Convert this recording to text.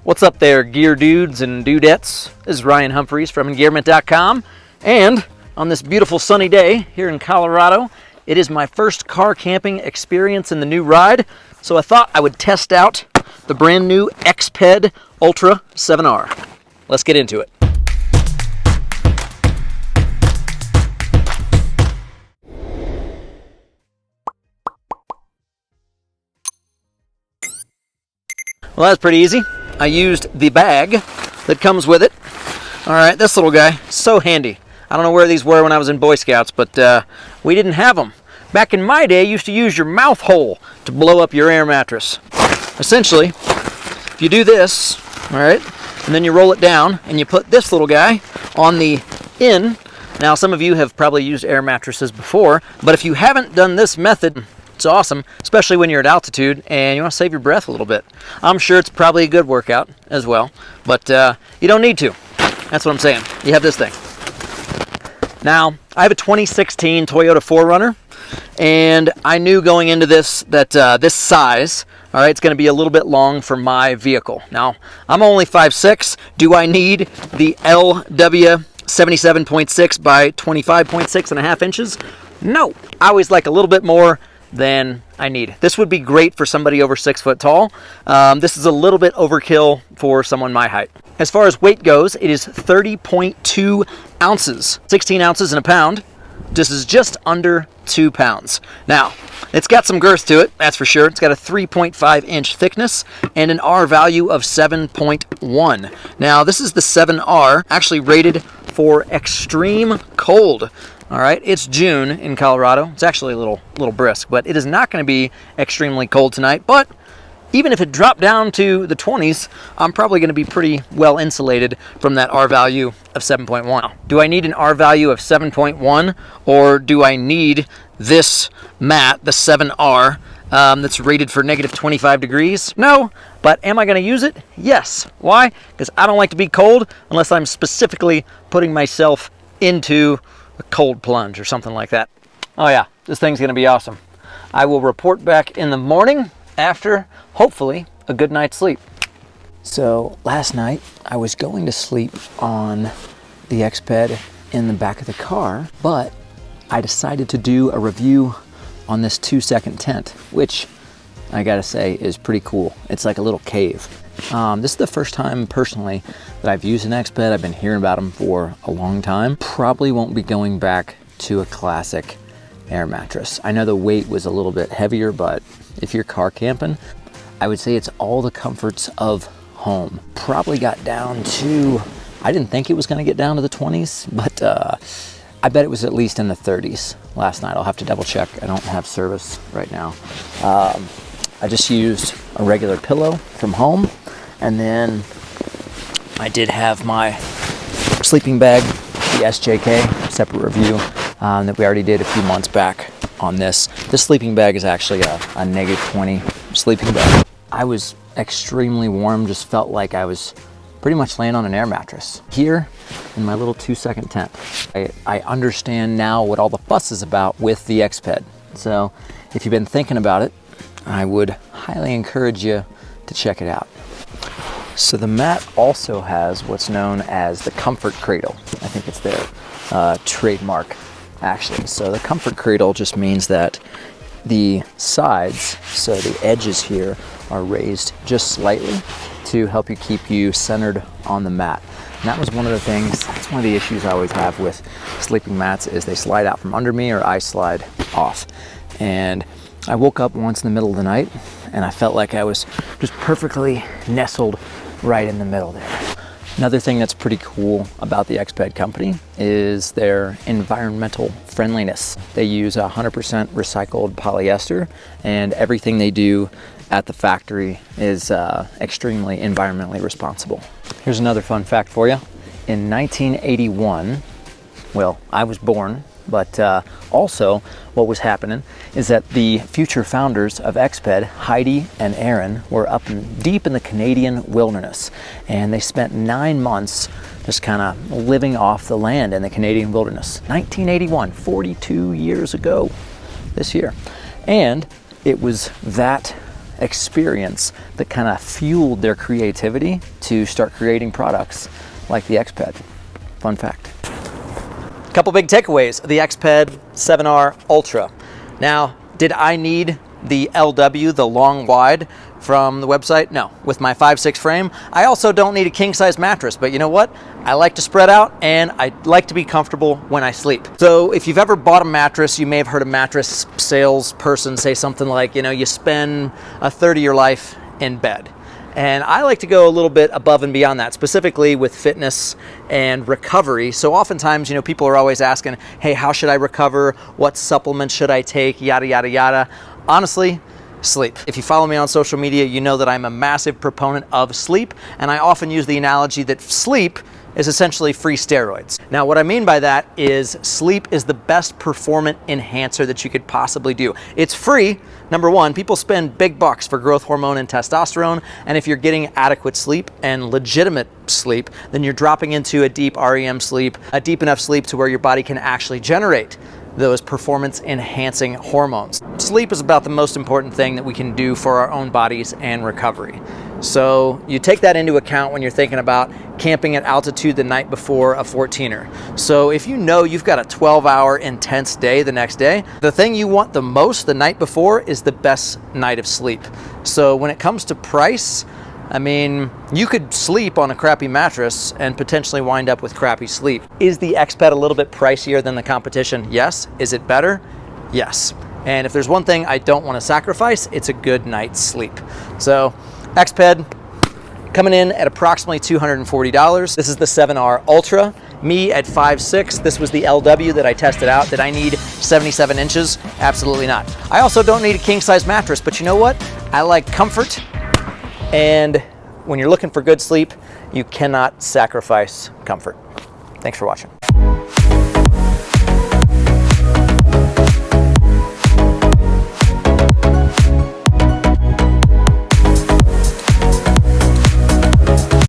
What's up there, gear dudes and dudettes? This is Ryan Humphreys from Engearment.com, and on this beautiful sunny day here in Colorado, it is my first car camping experience in the new ride, so I thought I would test out the brand new EXPED Ultra 7R. Let's get into it. Well, that's pretty easy. I used the bag that comes with it. All right, this little guy, so handy. I don't know where these were when I was in Boy Scouts, but we didn't have them. Back in my day, you used to use your mouth hole to blow up your air mattress. Essentially, if you do this, all right, and then you roll it down and you put this little guy on the end. Now, some of you have probably used air mattresses before, but if you haven't done this method, it's awesome, especially when you're at altitude and you want to save your breath a little bit. I'm sure it's probably a good workout as well, but you don't need to. That's what I'm saying. You have this thing. Now, I have a 2016 Toyota 4Runner, and I knew going into this that this size, all right, it's going to be a little bit long for my vehicle. Now, I'm only 5'6". Do I need the LW 77.6 by 25.6 and a half inches? No. I always like a little bit more than I need. This would be great for somebody over 6 foot tall. This is a little bit overkill for someone my height. As far as weight goes, it is 30.2 ounces, 16 ounces in a pound. This is just under 2 pounds. Now, it's got some girth to it, that's for sure. It's got a 3.5 inch thickness and an R value of 7.1. Now, this is the 7R, actually rated for extreme cold. All right, it's June in Colorado. It's actually a little brisk, but it is not going to be extremely cold tonight. But even if it dropped down to the 20s, I'm probably going to be pretty well insulated from that R value of 7.1. Do I need an R value of 7.1, or do I need this mat, the 7R, that's rated for negative 25 degrees? No, but am I going to use it? Yes. Why? Because I don't like to be cold unless I'm specifically putting myself into a cold plunge or something like that. Oh yeah, this thing's gonna be awesome. I will report back in the morning after, hopefully, a good night's sleep. So last night, I was going to sleep on the EXPED in the back of the car, but I decided to do a review on this 2-second tent, which I gotta say is pretty cool. It's like a little cave. This is the first time personally that I've used an EXPED. I've been hearing about them for a long time. Probably won't be going back to a classic air mattress. I know the weight was a little bit heavier, but if you're car camping, I would say it's all the comforts of home. Probably got down to, I didn't think it was gonna get down to the 20s, but I bet it was at least in the 30s last night. I'll have to double check. I don't have service right now. I just used a regular pillow from home, and then I did have my sleeping bag, the SJK, separate review that we already did a few months back on this. This sleeping bag is actually a negative 20 sleeping bag. I was extremely warm, just felt like I was pretty much laying on an air mattress. Here in my little 2-second tent. I understand now what all the fuss is about with the EXPED. So if you've been thinking about it, I would highly encourage you to check it out. So the mat also has what's known as the comfort cradle. I think it's their trademark, actually. So the comfort cradle just means that the sides, so the edges here, are raised just slightly to help you keep you centered on the mat. And that was one of the things, that's one of the issues I always have with sleeping mats, is they slide out from under me or I slide off. And I woke up once in the middle of the night and I felt like I was just perfectly nestled right in the middle there. Another thing that's pretty cool about the EXPED company is their environmental friendliness. They use 100% recycled polyester, and everything they do at the factory is extremely environmentally responsible. Here's another fun fact for you. In 1981, well, I was born, but also what was happening is that the future founders of EXPED, Heidi and Aaron, were up deep in the Canadian wilderness, and they spent 9 months just kind of living off the land in the Canadian wilderness. 1981, 42 years ago this year. And it was that experience that kind of fueled their creativity to start creating products like the EXPED. Fun fact. Couple big takeaways of the EXPED 7R Ultra. Now, did I need the LW, the long wide from the website? No. With my 5'6" frame, I also don't need a king size mattress, but you know what? I like to spread out and I like to be comfortable when I sleep. So if you've ever bought a mattress, you may have heard a mattress salesperson say something like, you know, you spend a third of your life in bed. And I like to go a little bit above and beyond that, specifically with fitness and recovery. So oftentimes, you know, people are always asking, hey, how should I recover? What supplements should I take? Yada, yada, yada. Honestly, sleep. If you follow me on social media, you know that I'm a massive proponent of sleep, and I often use the analogy that sleep is essentially free steroids. Now, what I mean by that is sleep is the best performance enhancer that you could possibly do. It's free. Number one, people spend big bucks for growth hormone and testosterone, and if you're getting adequate sleep and legitimate sleep, then you're dropping into a deep REM sleep, a deep enough sleep to where your body can actually generate those performance enhancing hormones. Sleep is about the most important thing that we can do for our own bodies and recovery. So you take that into account when you're thinking about camping at altitude the night before a 14er. So if you know you've got a 12-hour intense day the next day, the thing you want the most the night before is the best night of sleep. So when it comes to price, I mean, you could sleep on a crappy mattress and potentially wind up with crappy sleep. Is the EXPED a little bit pricier than the competition? Yes. Is it better? Yes. And if there's one thing I don't want to sacrifice, it's a good night's sleep. So EXPED coming in at approximately $240. This is the 7R Ultra. Me at 5'6", this was the LW that I tested out. Did I need 77 inches? Absolutely not. I also don't need a king size mattress, but you know what? I like comfort. And when you're looking for good sleep, you cannot sacrifice comfort. Thanks for watching.